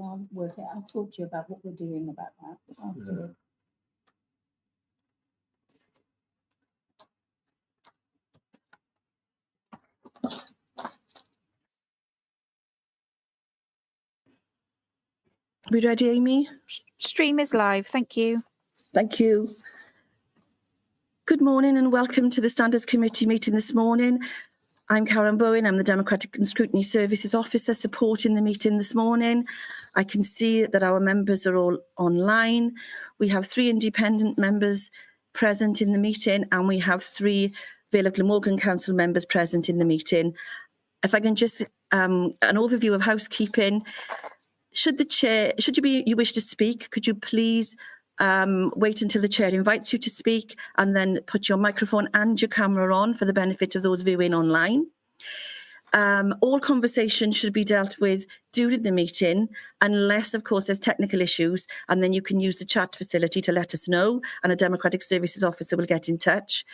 I'll work it. I'll talk to you about what we're doing about that afterwards. We ready, Amy? Stream is live. Thank you. Thank you. Good morning and welcome to the Standards Committee meeting this morning. I'm Karen Bowen. I'm the Democratic and Scrutiny Services Officer supporting the meeting this morning. I can see that our members are all online. We have 3 independent members present in the meeting and we have 3 Vale of Glamorgan Council members present in the meeting. If I can just, an overview of housekeeping. Should you wish to speak, could you please wait until the chair invites you to speak and then put your microphone and your camera on for the benefit of those viewing online. All conversations should be dealt with during the meeting, unless, of course, there's technical issues, and then you can use the chat facility to let us know, and a Democratic Services Officer will get in touch.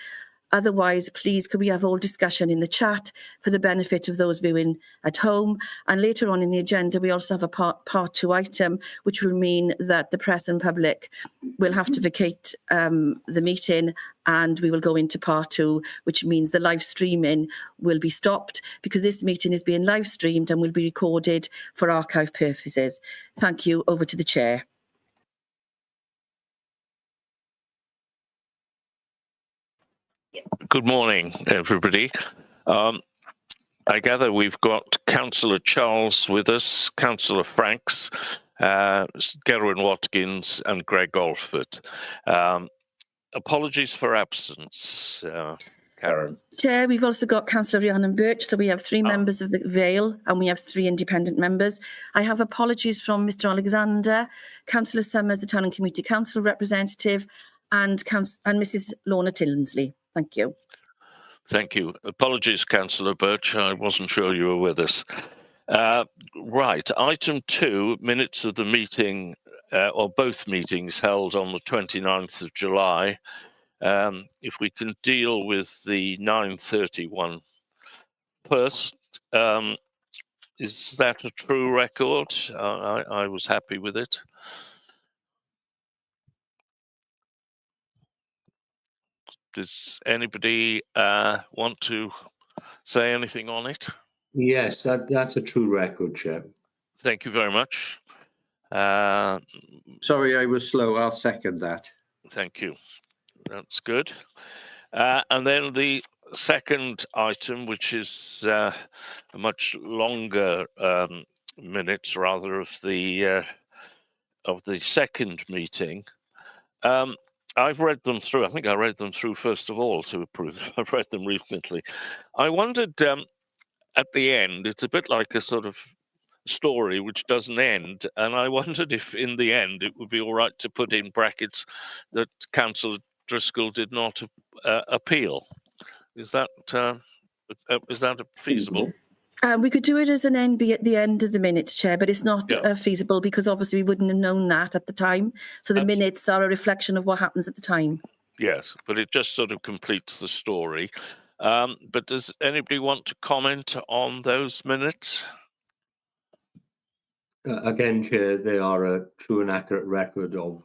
Otherwise, please, could we have all discussion in the chat for the benefit of those viewing at home? And later on in the agenda, we also have a part 2 item, which will mean that the press and public will have to vacate the meeting, and we will go into part 2, which means the live streaming will be stopped because this meeting is being live streamed and will be recorded for archive purposes. Thank you. Over to the chair. Good morning, everybody. I gather we've got Councillor Charles with us, Councillor Franks, Gerwyn Watkins and Greg Alford. Apologies for absence, Karen. Chair, we've also got Councillor Rhiannon Birch, so we have 3 members of the Vale and we have 3 independent members. I have apologies from Mr Alexander, Councillor Summers, the Town and Community Council representative, and Mrs Lorna Tillensley. Thank you. Thank you. Apologies, Councillor Birch. I wasn't sure you were with us. Right. Item 2, minutes of the meeting, or both meetings held on the 29th of July. If we can deal with the 9:31 first, is that a true record? I was happy with it. Does anybody want to say anything on it? Yes, that's a true record, Chair. Thank you very much. Sorry, I was slow. I'll second that. Thank you. That's good. And then the second item, which is a much longer minutes, rather, of the second meeting. I've read them through. I think I read them through first of all to approve. I've read them recently. I wondered at the end, it's a bit like a sort of story which doesn't end, and I wondered if in the end it would be all right to put in brackets that Councillor Driscoll did not appeal. Is that feasible? We could do it as an NB at the end of the minutes, Chair, but it's not feasible because obviously we wouldn't have known that at the time. So the minutes are a reflection of what happens at the time. Yes, but it just sort of completes the story. But does anybody want to comment on those minutes? Again, Chair, they are a true and accurate record of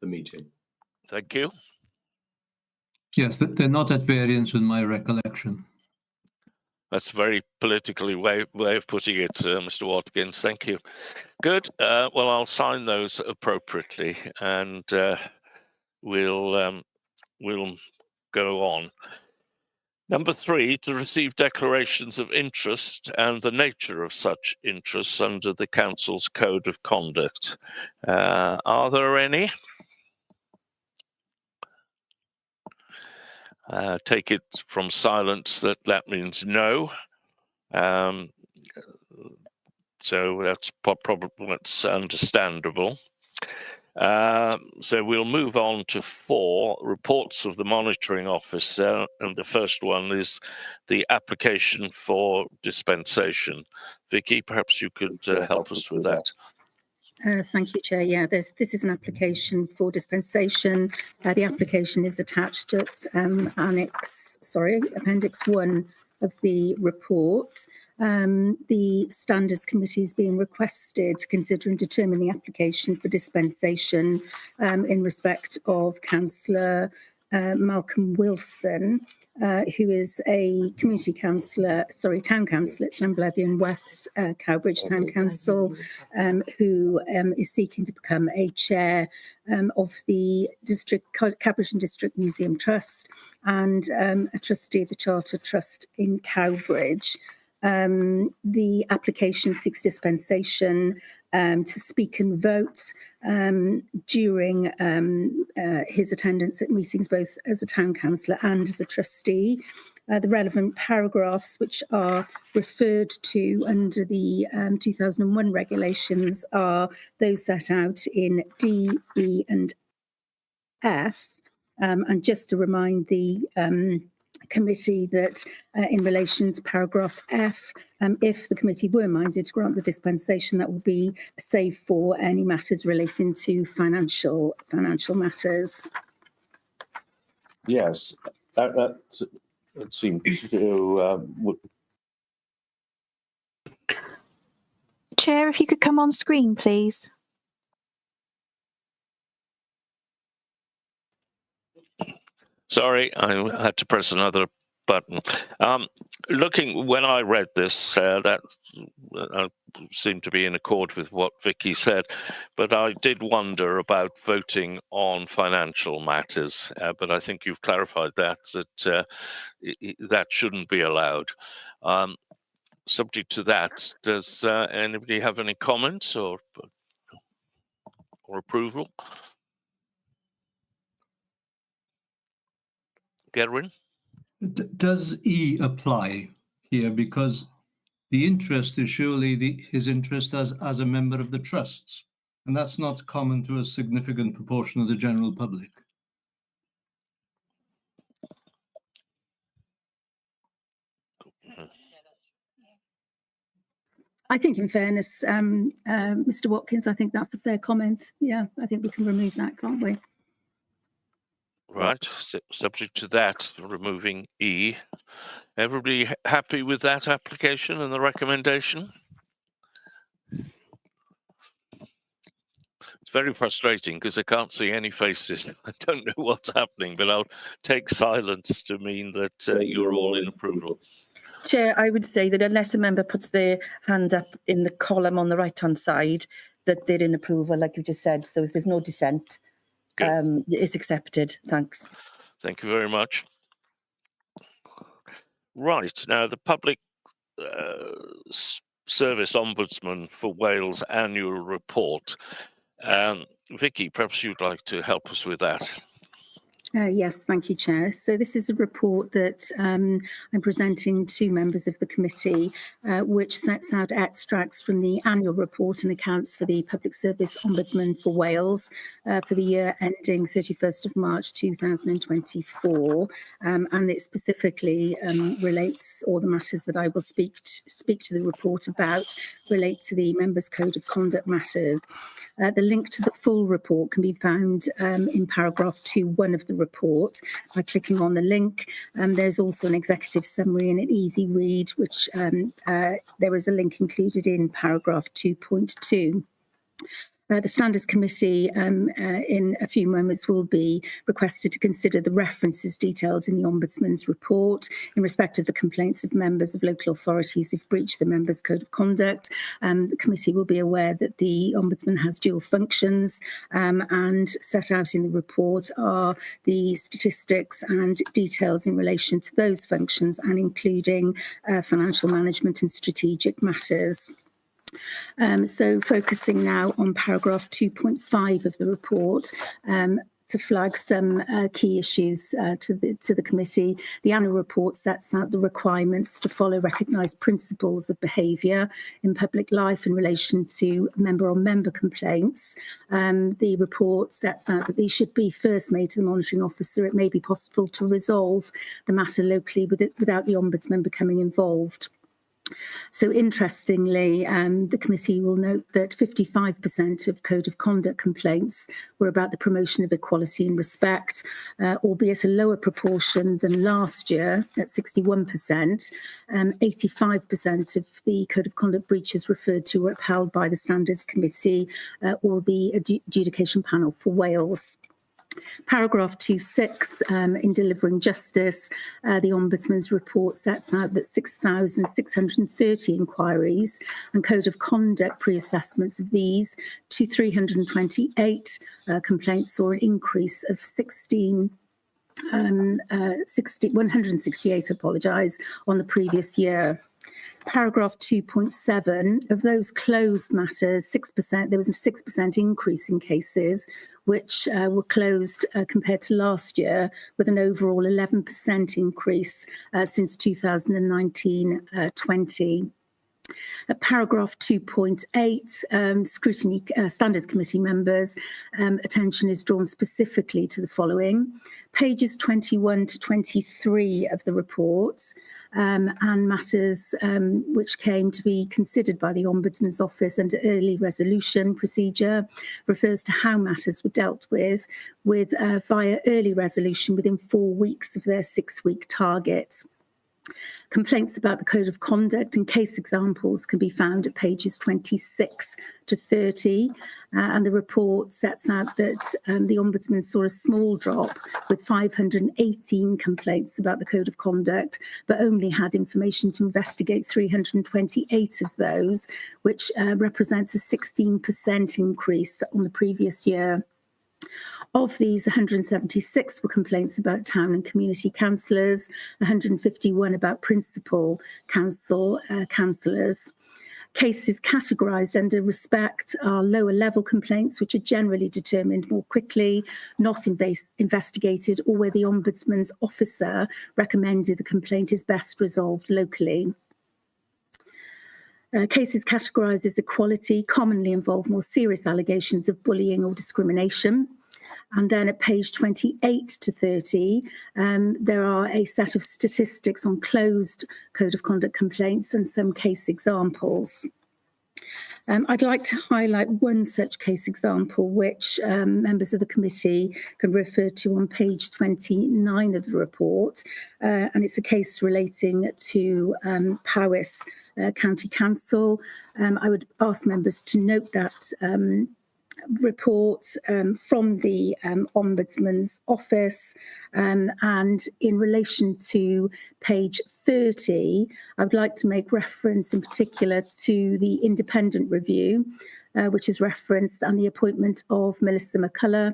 the meeting. Thank you. Yes, they're not at variance with my recollection. That's a very politically way of putting it, Mr. Watkins. Thank you. Good. Well, I'll sign those appropriately, and we'll go on. Number 3, to receive declarations of interest and the nature of such interests under the Council's Code of Conduct. Are there any? Take it from silence that means no. So that's probably understandable. So we'll move on to 4, reports of the monitoring officer, and the first one is the application for dispensation. Vicky, perhaps you could help us with that. Thank you, Chair. Yeah, this is an application for dispensation. The application is attached at Appendix 1 of the report. The Standards Committee is being requested to consider and determine the application for dispensation in respect of Councillor Malcolm Wilson, who is a community councillor, town councillor at Llanblethian West, Cowbridge Town Council, who is seeking to become a chair of the Cowbridge and District Museum Trust and a trustee of the Charter Trust in Cowbridge. The application seeks dispensation to speak and vote during his attendance at meetings, both as a town councillor and as a trustee. The relevant paragraphs which are referred to under the 2001 regulations are those set out in D, E and F. And just to remind the committee that in relation to paragraph F, if the committee were minded to grant the dispensation, that would be save for any matters relating to financial matters. Yes, that seems to. Chair, if you could come on screen, please. Sorry, I had to press another button. When I read this, that seemed to be in accord with what Vicky said, but I did wonder about voting on financial matters. But I think you've clarified that that shouldn't be allowed. Subject to that, does anybody have any comments or approval? Gerwin? Does E apply here? Because the interest is surely his interest as a member of the trusts, and that's not common to a significant proportion of the general public. I think, in fairness, Mr. Watkins, I think that's a fair comment. Yeah, I think we can remove that, can't we? Right, subject to that, removing E. Everybody happy with that application and the recommendation? It's very frustrating because I can't see any faces. I don't know what's happening, but I'll take silence to mean that you're all in approval. Chair, I would say that unless a member puts their hand up in the column on the right-hand side, that they're in approval, like you just said. So if there's no dissent, it's accepted. Thanks. Thank you very much. Right, now the Public Service Ombudsman for Wales annual report. Vicky, perhaps you'd like to help us with that. Yes, thank you, Chair. So this is a report that I'm presenting to members of the committee, which sets out extracts from the annual report and accounts for the Public Service Ombudsman for Wales for the year ending 31st of March 2024. And it specifically relates, or the matters that I will speak to the report about relate to the Members' Code of Conduct matters. The link to the full report can be found in paragraph 2.1 of the report by clicking on the link. There's also an executive summary and an easy read, which there is a link included in paragraph 2.2. The Standards Committee in a few moments will be requested to consider the references detailed in the Ombudsman's report in respect of the complaints of members of local authorities who've breached the Members' Code of Conduct. The committee will be aware that the Ombudsman has dual functions, and set out in the report are the statistics and details in relation to those functions, and including financial management and strategic matters. So focusing now on paragraph 2.5 of the report, to flag some key issues to the committee. The annual report sets out the requirements to follow recognised principles of behaviour in public life in relation to member-on-member complaints. The report sets out that these should be first made to the monitoring officer. It may be possible to resolve the matter locally without the Ombudsman becoming involved. So interestingly, the committee will note that 55% of Code of Conduct complaints were about the promotion of equality and respect, albeit a lower proportion than last year at 61%. 85% of the Code of Conduct breaches referred to were upheld by the Standards Committee or the Adjudication Panel for Wales. Paragraph 2.6, in delivering justice, the Ombudsman's report sets out that 6,630 inquiries and Code of Conduct pre-assessments of these to 328 complaints saw an increase of 168 on the previous year. Paragraph 2.7, of those closed matters, 6%, there was a 6% increase in cases which were closed compared to last year, with an overall 11% increase since 2019-20. Paragraph 2.8, scrutiny standards committee members' attention is drawn specifically to the following. Pages 21 to 23 of the report and matters which came to be considered by the Ombudsman's Office under early resolution procedure refers to how matters were dealt with via early resolution within 4 weeks of their 6-week target. Complaints about the Code of Conduct and case examples can be found at pages 26 to 30. And the report sets out that the Ombudsman saw a small drop with 518 complaints about the Code of Conduct, but only had information to investigate 328 of those, which represents a 16% increase on the previous year. Of these, 176 were complaints about town and community councillors, 151 about principal councillors. Cases categorised under respect are lower level complaints, which are generally determined more quickly, not investigated, or where the Ombudsman's officer recommended the complaint is best resolved locally. Cases categorised as equality commonly involve more serious allegations of bullying or discrimination. And then at page 28 to 30, there are a set of statistics on closed Code of Conduct complaints and some case examples. I'd like to highlight one such case example, which members of the committee can refer to on page 29 of the report. And it's a case relating to Powys County Council. I would ask members to note that report from the Ombudsman's Office, and in relation to page 30, I would like to make reference in particular to the independent review, which is referenced, and the appointment of Melissa McCullough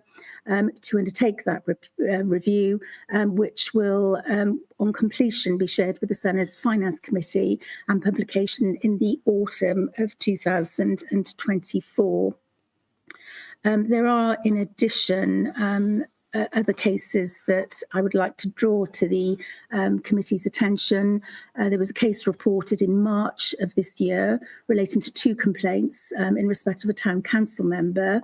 to undertake that review, which will, on completion, be shared with the Senate's Finance Committee and publication in the autumn of 2024. There are, in addition, other cases that I would like to draw to the committee's attention. There was a case reported in March of this year relating to 2 complaints in respect of a town council member,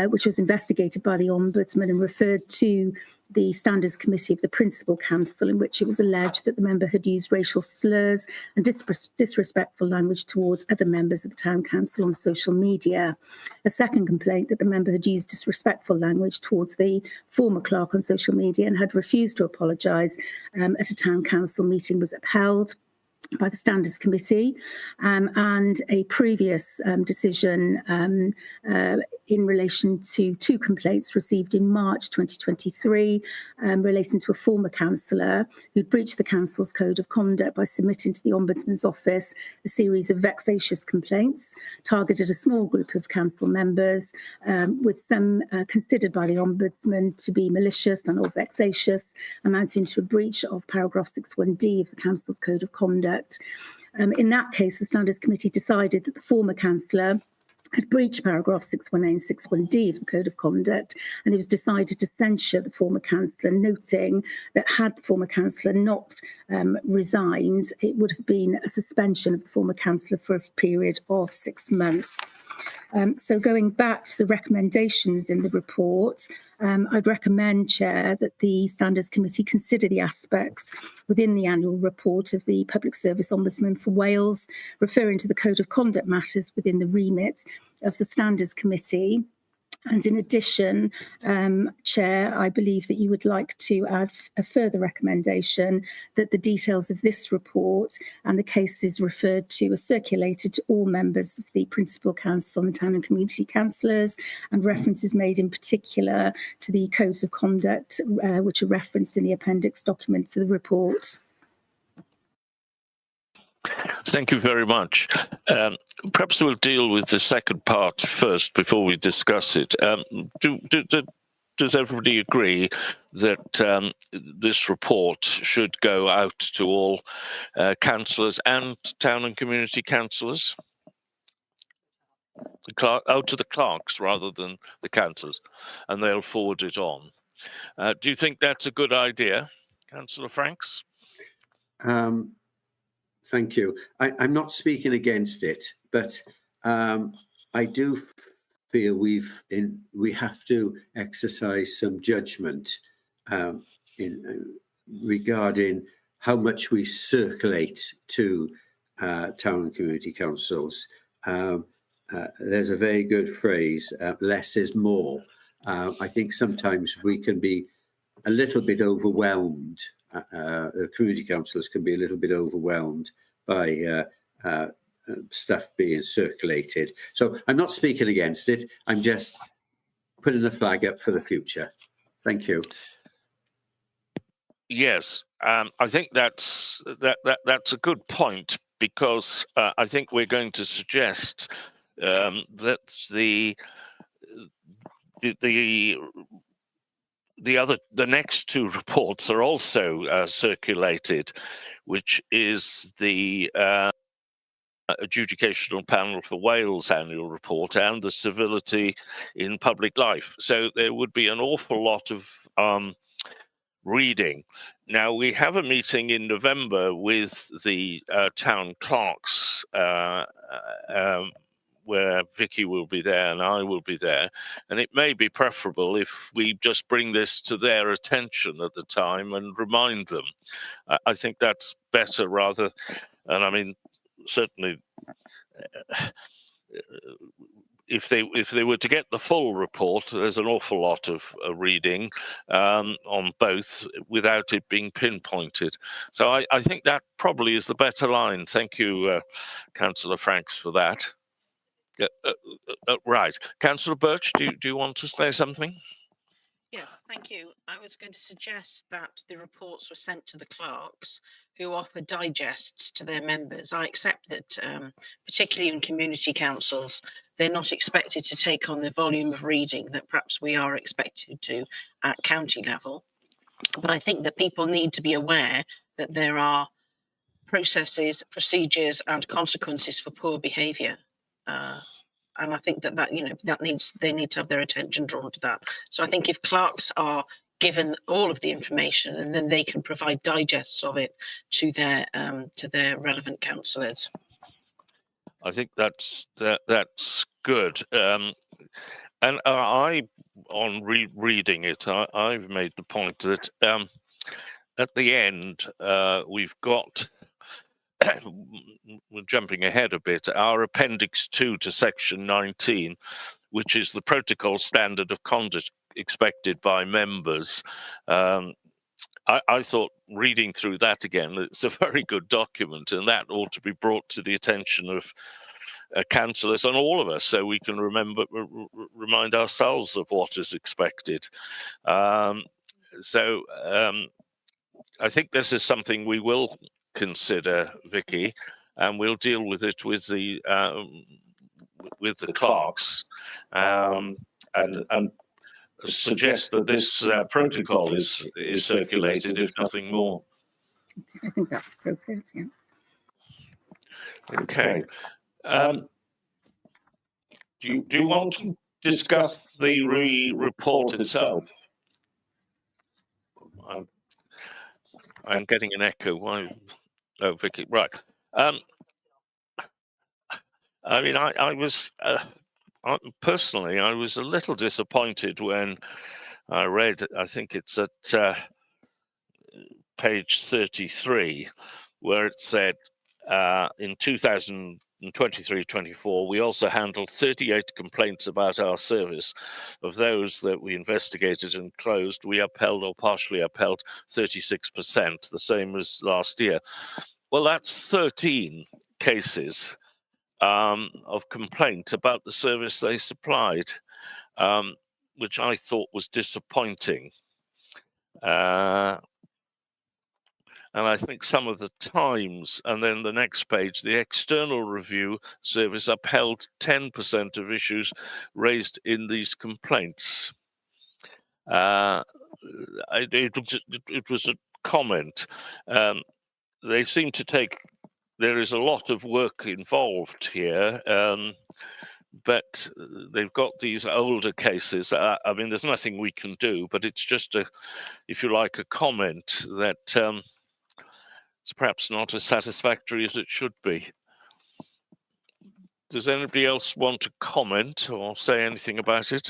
which was investigated by the Ombudsman and referred to the Standards Committee of the Principal Council, in which it was alleged that the member had used racial slurs and disrespectful language towards other members of the Town Council on social media. A second complaint that the member had used disrespectful language towards the former clerk on social media and had refused to apologise at a Town Council meeting was upheld by the Standards Committee, and a previous decision in relation to 2 complaints received in March 2023 relating to a former councillor who breached the council's Code of Conduct by submitting to the Ombudsman's Office a series of vexatious complaints targeted a small group of council members, with them considered by the Ombudsman to be malicious and or vexatious, amounting to a breach of paragraph 61D of the council's Code of Conduct. In that case, the Standards Committee decided that the former councillor had breached paragraph 618 and 61D of the Code of Conduct, and it was decided to censure the former councillor, noting that had the former councillor not resigned, it would have been a suspension of the former councillor for a period of 6 months. So going back to the recommendations in the report, I'd recommend, Chair, that the Standards Committee consider the aspects within the annual report of the Public Service Ombudsman for Wales, referring to the Code of Conduct matters within the remit of the Standards Committee. And in addition, Chair, I believe that you would like to add a further recommendation that the details of this report and the cases referred to are circulated to all members of the Principal Council and Town and Community Councillors, and references made in particular to the codes of conduct which are referenced in the appendix documents of the report. Thank you very much. Perhaps we'll deal with the second part first before we discuss it. Does everybody agree that this report should go out to all councillors and town and community councillors? Out to the clerks rather than the councillors, and they'll forward it on. Do you think that's a good idea, Councillor Franks? Thank you. I'm not speaking against it, but I do feel we have to exercise some judgment regarding how much we circulate to town and community councils. There's a very good phrase, less is more. I think sometimes we can be a little bit overwhelmed. The community councillors can be a little bit overwhelmed by stuff being circulated. So I'm not speaking against it. I'm just putting a flag up for the future. Thank you. Yes, I think that's a good point, because I think we're going to suggest that the next two reports are also circulated, which is the Adjudicational Panel for Wales annual report and the Civility in Public Life. So there would be an awful lot of reading. Now, we have a meeting in November with the town clerks, where Vicky will be there and I will be there. And it may be preferable if we just bring this to their attention at the time and remind them. I think that's better rather, and I mean, certainly, if they were to get the full report, there's an awful lot of reading on both without it being pinpointed. So I think that probably is the better line. Thank you, Councillor Franks, for that. Right. Councillor Birch, do you want to say something? Yeah, thank you. I was going to suggest that the reports were sent to the clerks, who offer digests to their members. I accept that, particularly in community councils, they're not expected to take on the volume of reading that perhaps we are expected to at county level. But I think that people need to be aware that there are processes, procedures, and consequences for poor behaviour. And I think that they need to have their attention drawn to that. So I think if clerks are given all of the information, and then they can provide digests of it to their relevant councillors. I think that's good. And I, on reading it, I've made the point that at the end we've got. We're jumping ahead a bit, our Appendix 2 to Section 19, which is the protocol standard of conduct expected by members. I thought, reading through that again, it's a very good document, and that ought to be brought to the attention of councillors and all of us, so we can remind ourselves of what is expected. I think this is something we will consider, Vicky, and we'll deal with it with the clerks, and suggest that this protocol is circulated, if nothing more. I think that's appropriate. Yeah. Okay. Do you want to discuss the report itself? I'm getting an echo. Why? Oh, Vicky, right. I mean, I was personally, I was a little disappointed when I read, I think it's at page 33, where it said in 2023-24, we also handled 38 complaints about our service. Of those that we investigated and closed, we upheld or partially upheld 36%, the same as last year. Well, that's 13 cases of complaint about the service they supplied, which I thought was disappointing. And I think some of the times, and then the next page, the external review service upheld 10% of issues raised in these complaints. It was a comment. They seem to take, there is a lot of work involved here, but they've got these older cases. I mean, there's nothing we can do, but it's just a, if you like, a comment that it's perhaps not as satisfactory as it should be. Does anybody else want to comment or say anything about it?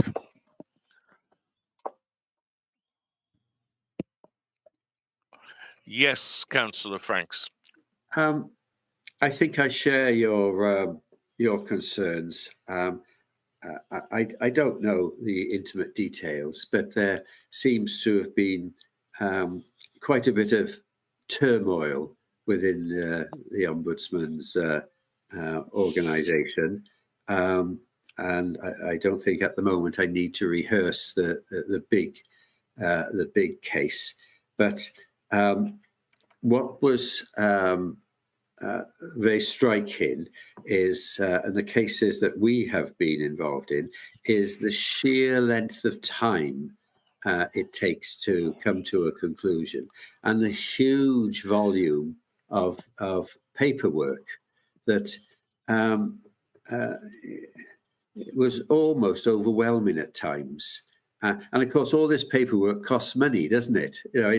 Yes, Councillor Franks. I think I share your concerns. I don't know the intimate details, but there seems to have been quite a bit of turmoil within the Ombudsman's organisation, and I don't think at the moment I need to rehearse the big case. But what was very striking is, and the cases that we have been involved in, is the sheer length of time it takes to come to a conclusion, and the huge volume of paperwork that was almost overwhelming at times. And of course, all this paperwork costs money, doesn't it? You know,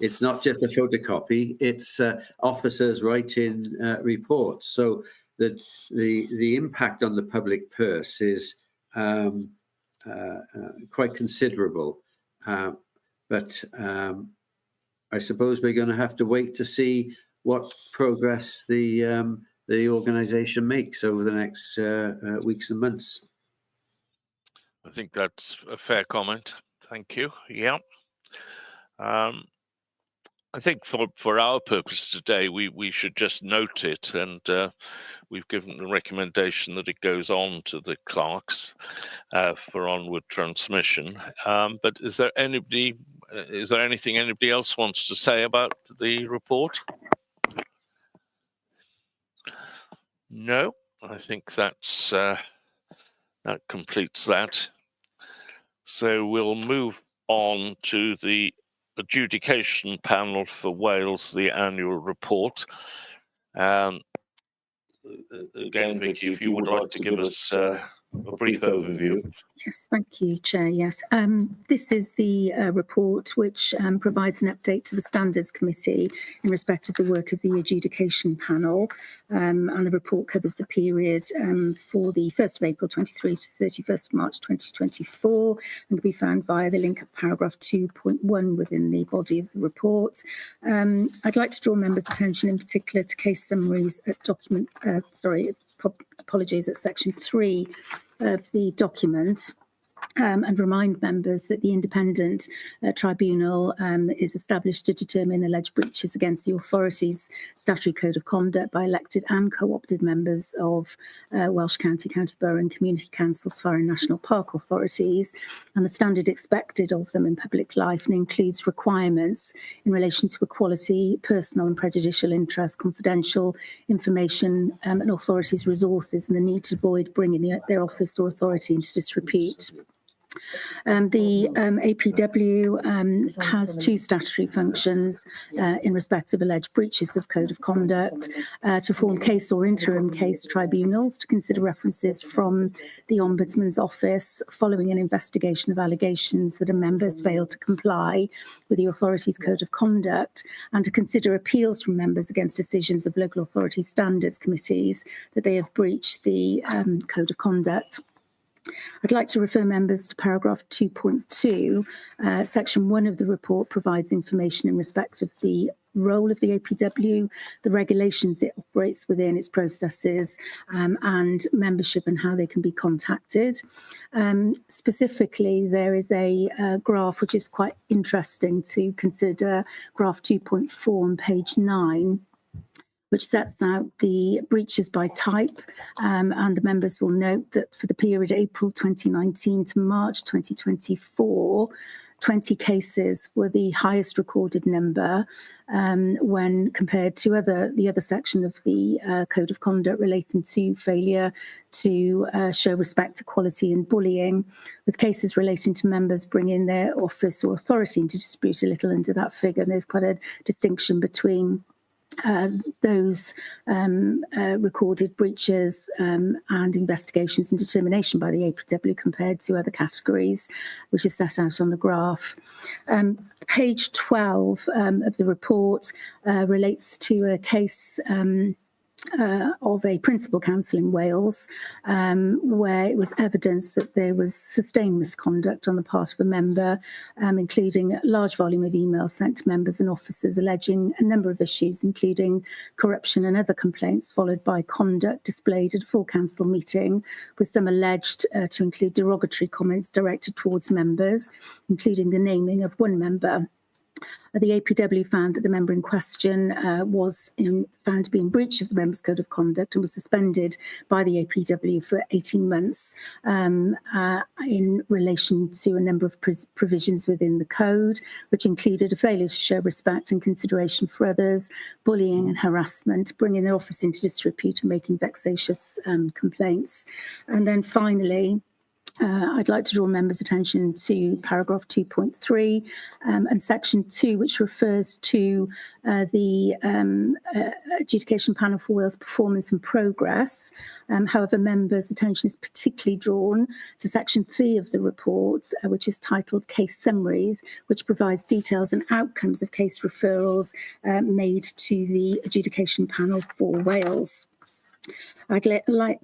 it's not just a photocopy; it's officers writing reports. So that the impact on the public purse is quite considerable. But I suppose we're going to have to wait to see what progress the organisation makes over the next weeks and months. I think that's a fair comment. Thank you. Yeah. I think for our purpose today, we should just note it, and we've given the recommendation that it goes on to the clerks for onward transmission. But is there anything anybody else wants to say about the report? No, I think that's that completes that. So we'll move on to the adjudication panel for Wales, the annual report. Again, Vicky, if you would like to give us a brief overview. Yes, thank you, Chair. Yes, this is the report which provides an update to the Standards Committee in respect of the work of the adjudication panel. And the report covers the period for the 1st of April 23 to 31st of March 2024 and can be found via the link of paragraph 2.1 within the body of the report. I'd like to draw members' attention in particular to case summaries at apologies, at section 3 of the document. And remind members that the independent tribunal is established to determine alleged breaches against the authority's statutory code of conduct by elected and co-opted members of Welsh County, County Borough and Community Councils, Fire and National Park authorities, and the standard expected of them in public life, and includes requirements in relation to equality, personal and prejudicial interest, confidential information and authorities' resources, and the need to avoid bringing their office or authority into disrepute. The APW has 2 statutory functions in respect of alleged breaches of code of conduct: to form case or interim case tribunals to consider references from the Ombudsman's office following an investigation of allegations that a member has failed to comply with the authority's code of conduct, and to consider appeals from members against decisions of local authority standards committees that they have breached the code of conduct. I'd like to refer members to paragraph 2.2. Section 1 of the report provides information in respect of the role of the APW, the regulations it operates within, its processes, and membership and how they can be contacted. Specifically, there is a graph which is quite interesting to consider, graph 2.4 on page 9, which sets out the breaches by type. And the members will note that for the period April 2019 to March 2024, 20 cases were the highest recorded number when compared to the other section of the Code of Conduct relating to failure to show respect, equality and bullying, with cases relating to members bringing their office or authority into dispute a little under that figure. And there's quite a distinction between those recorded breaches and investigations and determination by the APW compared to other categories, which is set out on the graph. Page 12 of the report relates to a case of a principal council in Wales, where it was evidence that there was sustained misconduct on the part of a member, including a large volume of emails sent to members and officers alleging a number of issues, including corruption and other complaints, followed by conduct displayed at a full council meeting, with some alleged to include derogatory comments directed towards members, including the naming of one member. The APW found that the member in question was found to be in breach of the Members' Code of Conduct and was suspended by the APW for 18 months in relation to a number of provisions within the code, which included a failure to show respect and consideration for others, bullying and harassment, bringing their office into disrepute and making vexatious complaints. And then finally, I'd like to draw members' attention to paragraph 2.3 and section 2, which refers to the adjudication panel for Wales performance and progress. However, members' attention is particularly drawn to section 3 of the report, which is titled Case Summaries, which provides details and outcomes of case referrals made to the adjudication panel for Wales. I'd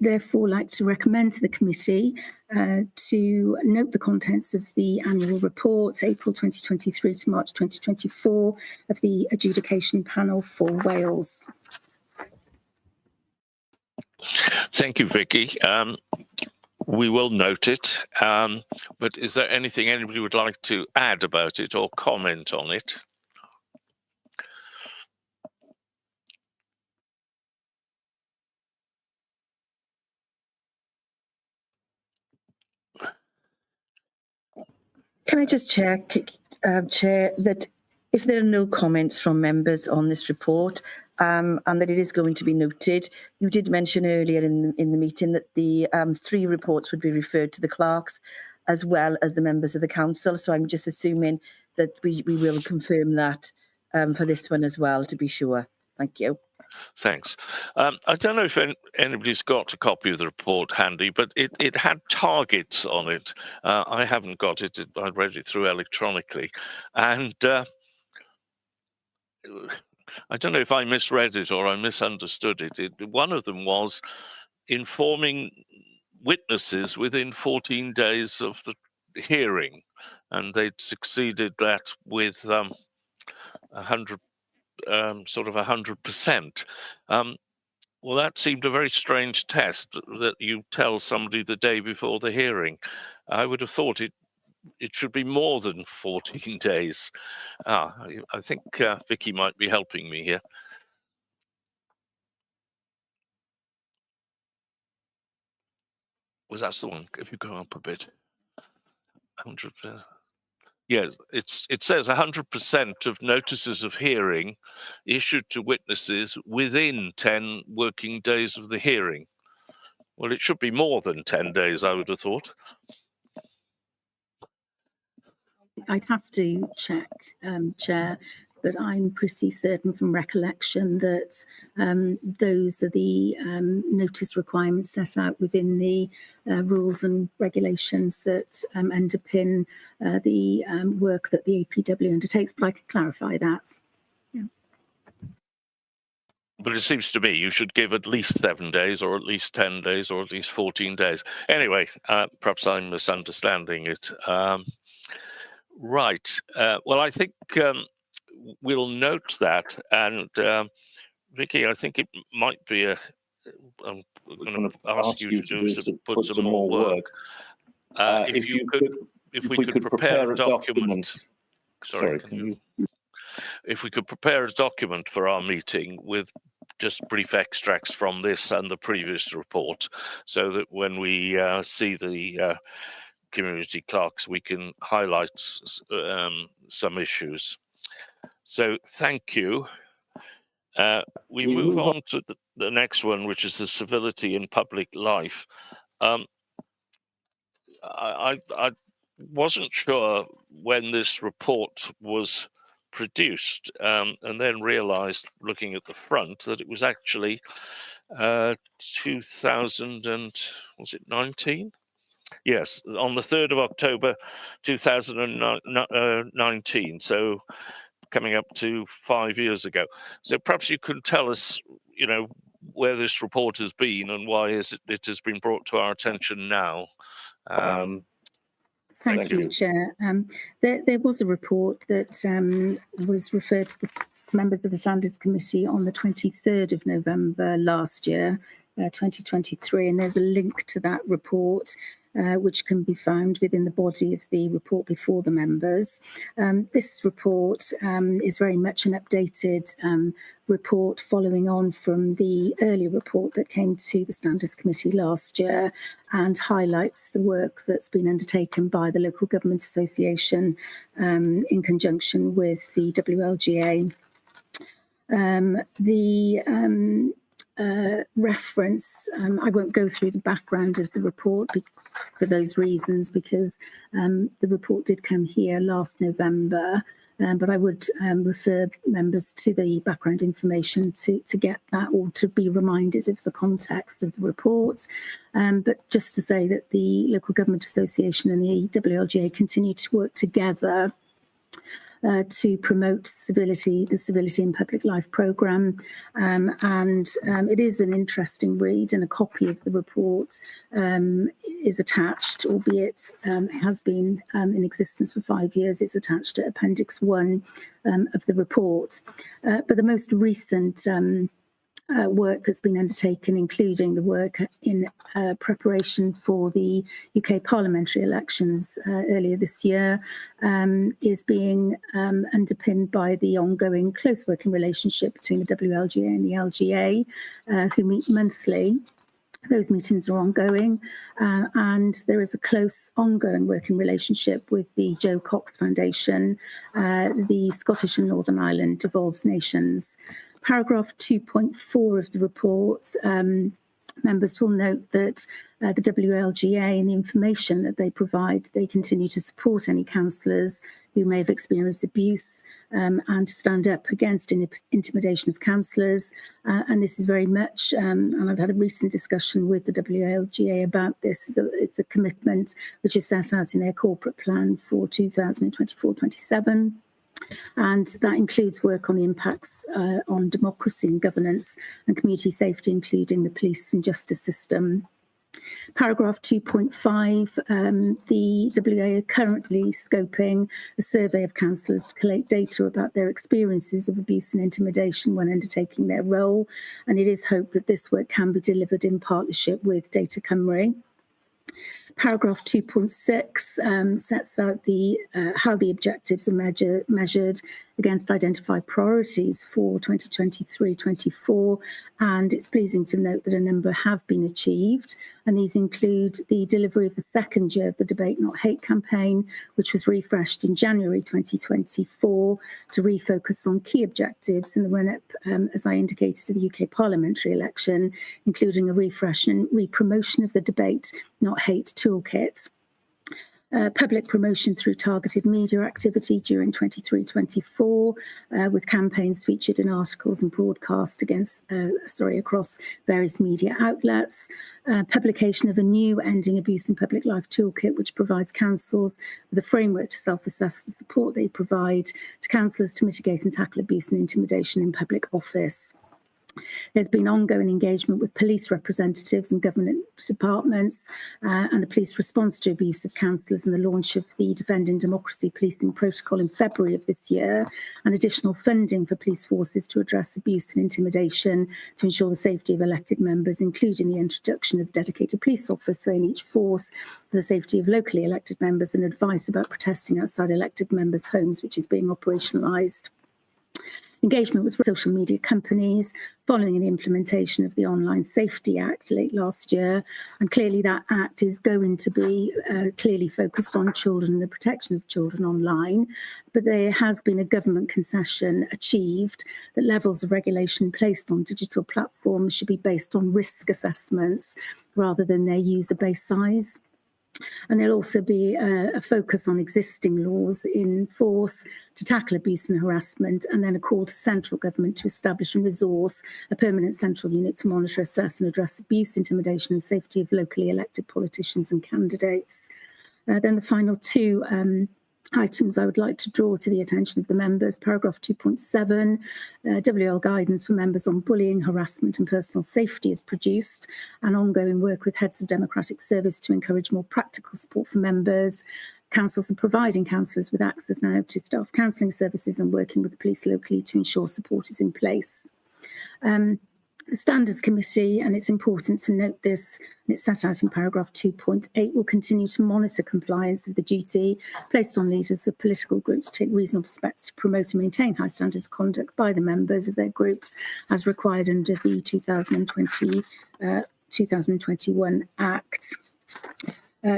therefore like to recommend to the committee to note the contents of the annual report, April 2023 to March 2024, of the adjudication panel for Wales. Thank you, Vicky. We will note it, but is there anything anybody would like to add about it or comment on it? Can I just check, Chair, that if there are no comments from members on this report and that it is going to be noted, you did mention earlier in the meeting that the 3 reports would be referred to the clerks as well as the members of the council. So I'm just assuming that we will confirm that for this one as well, to be sure. Thank you. Thanks. I don't know if anybody's got a copy of the report handy, but it had targets on it. I haven't got it. I read it through electronically. And I don't know if I misread it or I misunderstood it. One of them was informing witnesses within 14 days of the hearing. And they'd succeeded that with 100%. Well, that seemed a very strange test, that you tell somebody the day before the hearing. I would have thought it should be more than 14 days. I think Vicky might be helping me here. Was that the one? If you go up a bit. 100%. Yes, it says 100% of notices of hearing issued to witnesses within 10 working days of the hearing. Well, it should be more than 10 days, I would have thought. I'd have to check, Chair, but I'm pretty certain from recollection that those are the notice requirements set out within the rules and regulations that underpin the work that the APW undertakes, but I could clarify that. Yeah. But it seems to me you should give at least 7 days, or at least 10 days, or at least 14 days. Anyway, perhaps I'm misunderstanding it. Right. Well, I think we'll note that. And Vicky, I think it might be I'm going to ask you to do put some more work. If we could prepare a document. Sorry, can you? If we could prepare a document for our meeting with just brief extracts from this and the previous report, so that when we see the community clerks, we can highlight some issues. So thank you. We move on to the next one, which is the civility in public life. I wasn't sure when this report was produced, and then realised, looking at the front, that it was actually 2019? Yes, on the 3rd of October 2019. So coming up to 5 years ago. So perhaps you could tell us, where this report has been and why it has been brought to our attention now. Thank you, Chair. There was a report that was referred to the members of the Standards Committee on the 23rd of November last year, 2023, and there's a link to that report which can be found within the body of the report before the members. This report is very much an updated report following on from the earlier report that came to the Standards Committee last year, and highlights the work that's been undertaken by the Local Government Association in conjunction with the WLGA. Reference, I won't go through the background of the report for those reasons, because the report did come here last November, but I would refer members to the background information to get that, or to be reminded of the context of the report. But just to say that the Local Government Association and the WLGA continue to work together to promote the Civility in Public Life programme. It is an interesting read, and a copy of the report is attached, albeit it has been in existence for 5 years. It's attached to Appendix 1 of the report. But the most recent work that's been undertaken, including the work in preparation for the UK parliamentary elections earlier this year, is being underpinned by the ongoing close working relationship between the WLGA and the LGA, who meet monthly. Those meetings are ongoing, and there is a close ongoing working relationship with the Joe Cox Foundation, the Scottish and Northern Ireland Devolves Nations. Paragraph 2.4 of the report, members will note that the WLGA and the information that they provide, they continue to support any councillors who may have experienced abuse and stand up against intimidation of councillors. And this is very much, and I've had a recent discussion with the WLGA about this. It's a commitment which is set out in their corporate plan for 2024-27. And that includes work on the impacts on democracy and governance and community safety, including the police and justice system. Paragraph 2.5, the WA are currently scoping a survey of councillors to collate data about their experiences of abuse and intimidation when undertaking their role. And it is hoped that this work can be delivered in partnership with Data Cymru. Paragraph 2.6 sets out how the objectives are measured against identified priorities for 2023-24, and it's pleasing to note that a number have been achieved, and these include the delivery of the second year of the Debate Not Hate campaign, which was refreshed in January 2024 to refocus on key objectives in the run-up, as I indicated, to the UK parliamentary election, including a refresh and re-promotion of the Debate Not Hate toolkit. Public promotion through targeted media activity during 23-24, with campaigns featured in articles and broadcast across various media outlets. Publication of a new Ending Abuse in Public Life toolkit, which provides councils with a framework to self-assess the support they provide to councillors to mitigate and tackle abuse and intimidation in public office. There's been ongoing engagement with police representatives and government departments and the police response to abuse of councillors and the launch of the Defending Democracy Policing Protocol in February of this year, and additional funding for police forces to address abuse and intimidation to ensure the safety of elected members, including the introduction of dedicated police officer in each force for the safety of locally elected members, and advice about protesting outside elected members' homes, which is being operationalised. Engagement with social media companies following the implementation of the Online Safety Act late last year. And clearly that act is going to be clearly focused on children and the protection of children online. But there has been a government concession achieved that levels of regulation placed on digital platforms should be based on risk assessments rather than their user base size. And there'll also be a focus on existing laws in force to tackle abuse and harassment, and then a call to central government to establish and resource a permanent central unit to monitor, assess and address abuse, intimidation and safety of locally elected politicians and candidates. Then the final two items I would like to draw to the attention of the members. Paragraph 2.7, WL guidance for members on bullying, harassment and personal safety is produced, and ongoing work with heads of democratic service to encourage more practical support for members. Councils are providing councillors with access now to staff counselling services and working with the police locally to ensure support is in place. The Standards Committee, and it's important to note this, and it's set out in paragraph 2.8, will continue to monitor compliance of the duty placed on leaders of political groups to take reasonable steps to promote and maintain high standards of conduct by the members of their groups as required under the 2021 Act.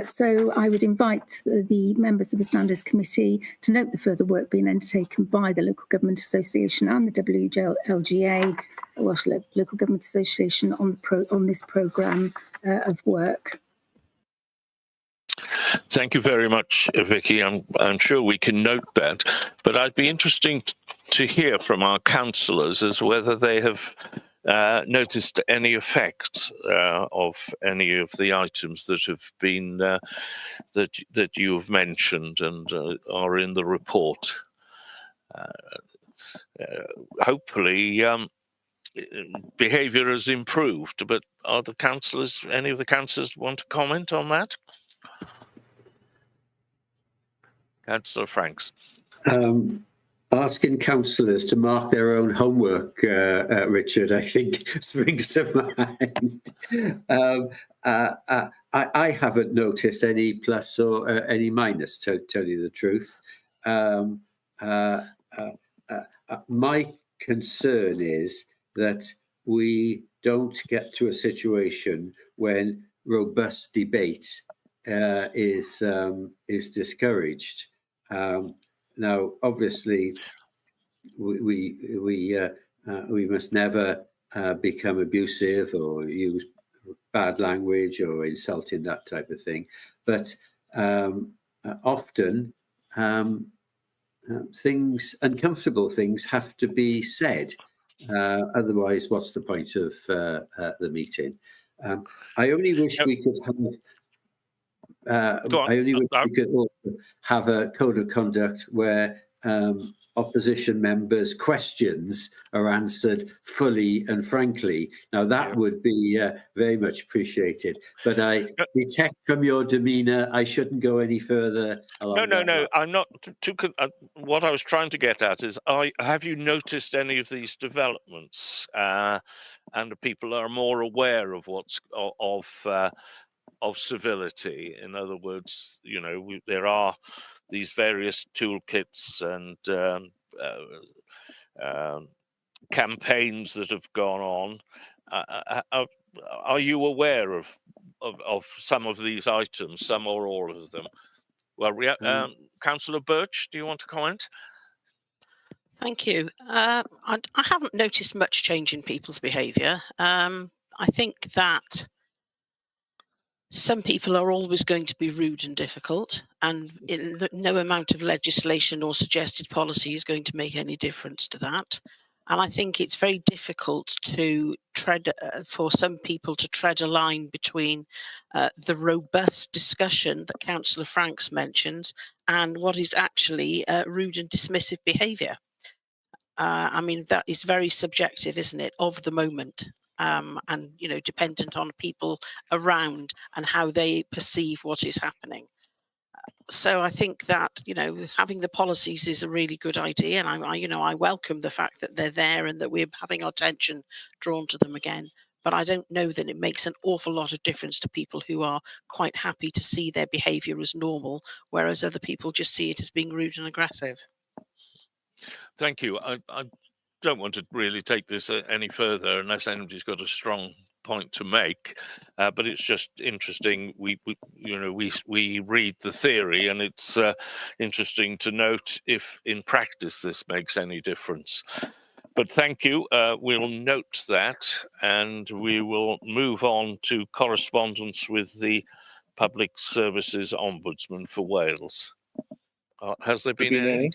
So I would invite the members of the Standards Committee to note the further work being undertaken by the Local Government Association and the WLGA, Welsh Local Government Association, on this programme of work. Thank you very much, Vicky. I'm sure we can note that, but I'd be interested to hear from our councillors as whether they have noticed any effects of any of the items that have been that you have mentioned and are in the report. Hopefully, behaviour has improved. But are the councillors? Any of the councillors want to comment on that? Councillor Franks. Asking councillors to mark their own homework, Richard, I think springs to mind. I haven't noticed any plus or any minus, to tell you the truth. My concern is that we don't get to a situation when robust debate is discouraged. Now, obviously, we must never become abusive or use bad language or insulting, that type of thing. But often, uncomfortable things have to be said. Otherwise, what's the point of the meeting? I only wish we could have. I only wish we could also have a code of conduct where opposition members' questions are answered fully and frankly. Now, that would be very much appreciated. But I detect from your demeanour, I shouldn't go any further. No. I'm not. What I was trying to get at is, have you noticed any of these developments? And the people are more aware of what's of civility. In other words, there are these various toolkits and campaigns that have gone on. Are you aware of some of these items, some or all of them? Well, Councillor Birch, do you want to comment? Thank you. I haven't noticed much change in people's behaviour. I think that some people are always going to be rude and difficult, and no amount of legislation or suggested policy is going to make any difference to that. And I think it's very difficult to for some people to tread a line between the robust discussion that Councillor Franks mentions and what is actually rude and dismissive behaviour. I mean, that is very subjective, isn't it, of the moment, and dependent on people around and how they perceive what is happening. So I think that having the policies is a really good idea, and I welcome the fact that they're there and that we're having our attention drawn to them again. But I don't know that it makes an awful lot of difference to people who are quite happy to see their behaviour as normal, whereas other people just see it as being rude and aggressive. Thank you. I don't want to really take this any further unless anybody's got a strong point to make, but it's just interesting. We read the theory, and it's interesting to note if in practice this makes any difference. But thank you. We'll note that, and we will move on to correspondence with the Public Services Ombudsman for Wales. Has there been any?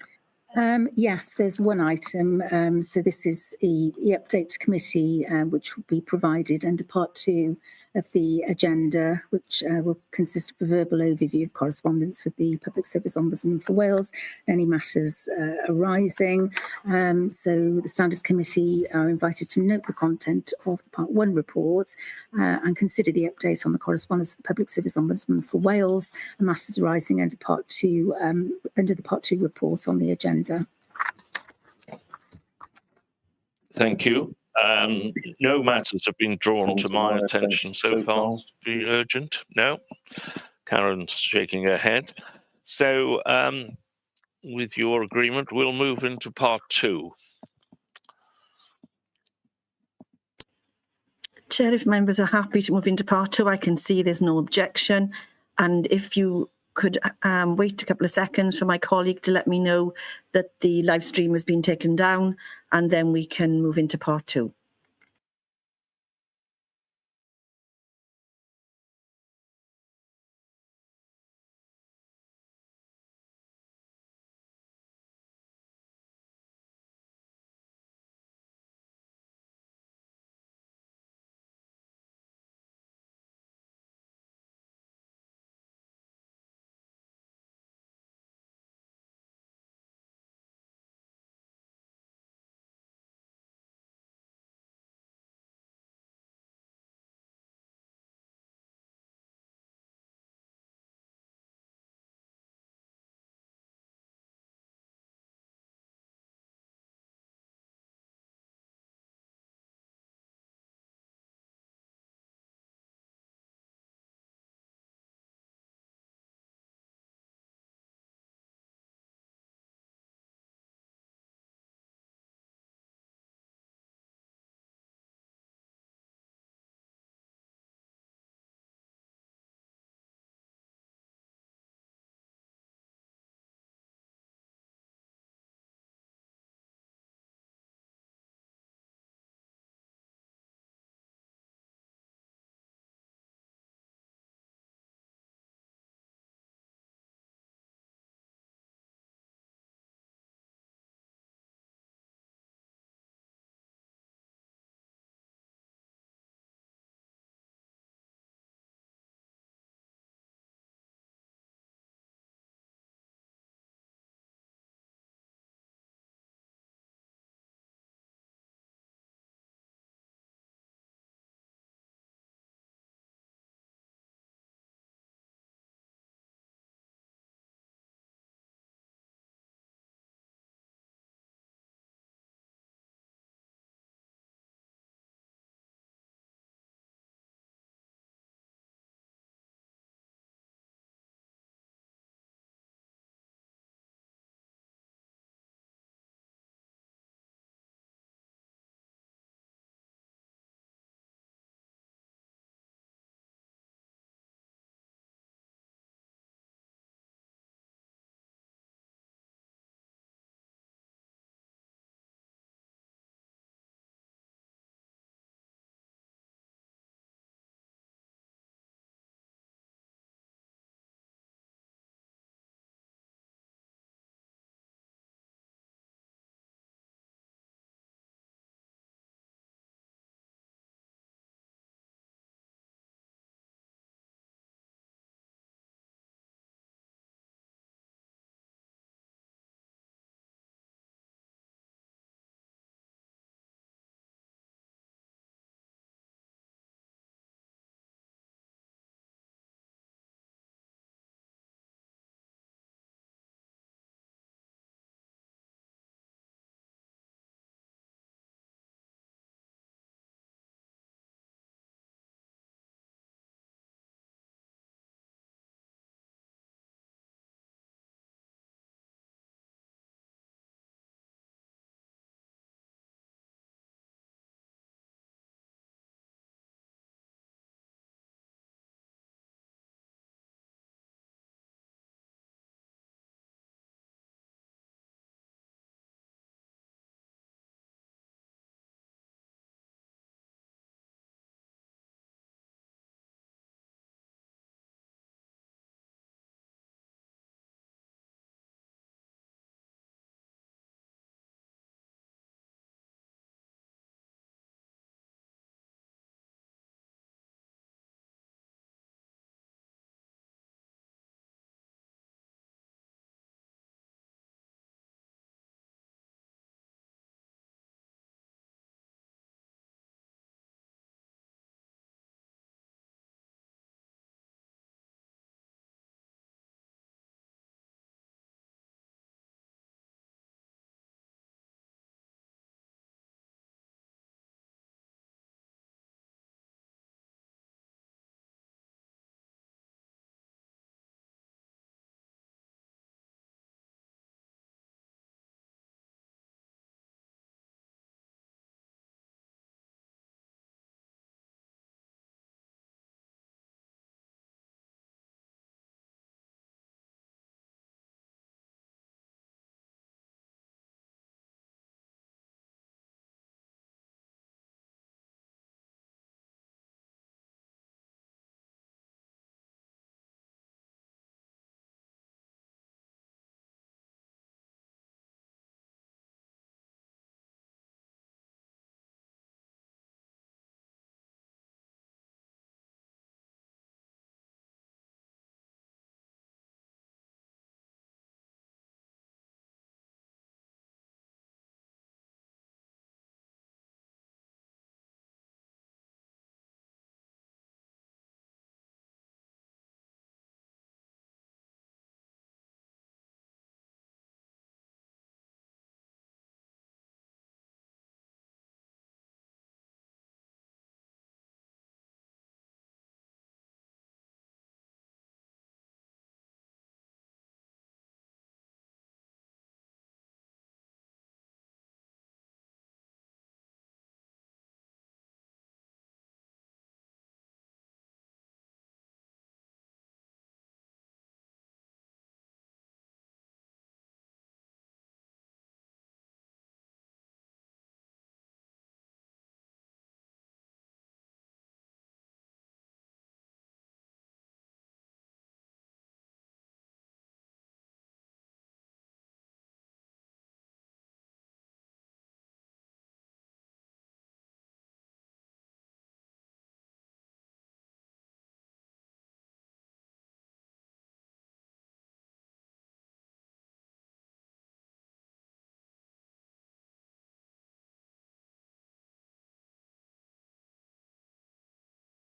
Yes, there's one item. So this is the update to committee, which will be provided under part 2 of the agenda, which will consist of a verbal overview of correspondence with the Public Service Ombudsman for Wales, any matters arising. So the Standards Committee are invited to note the content of the Part 1 report and consider the update on the correspondence with the Public Service Ombudsman for Wales and matters arising under Part 2, under the Part 2 report on the agenda. Thank you. No matters have been drawn to my attention so far to be urgent. No? Karen's shaking her head. So, with your agreement, we'll move into part 2. Chair, if members are happy to move into part 2, I can see there's no objection. And if you could wait a couple of seconds for my colleague to let me know that the live stream has been taken down, and then we can move into part 2.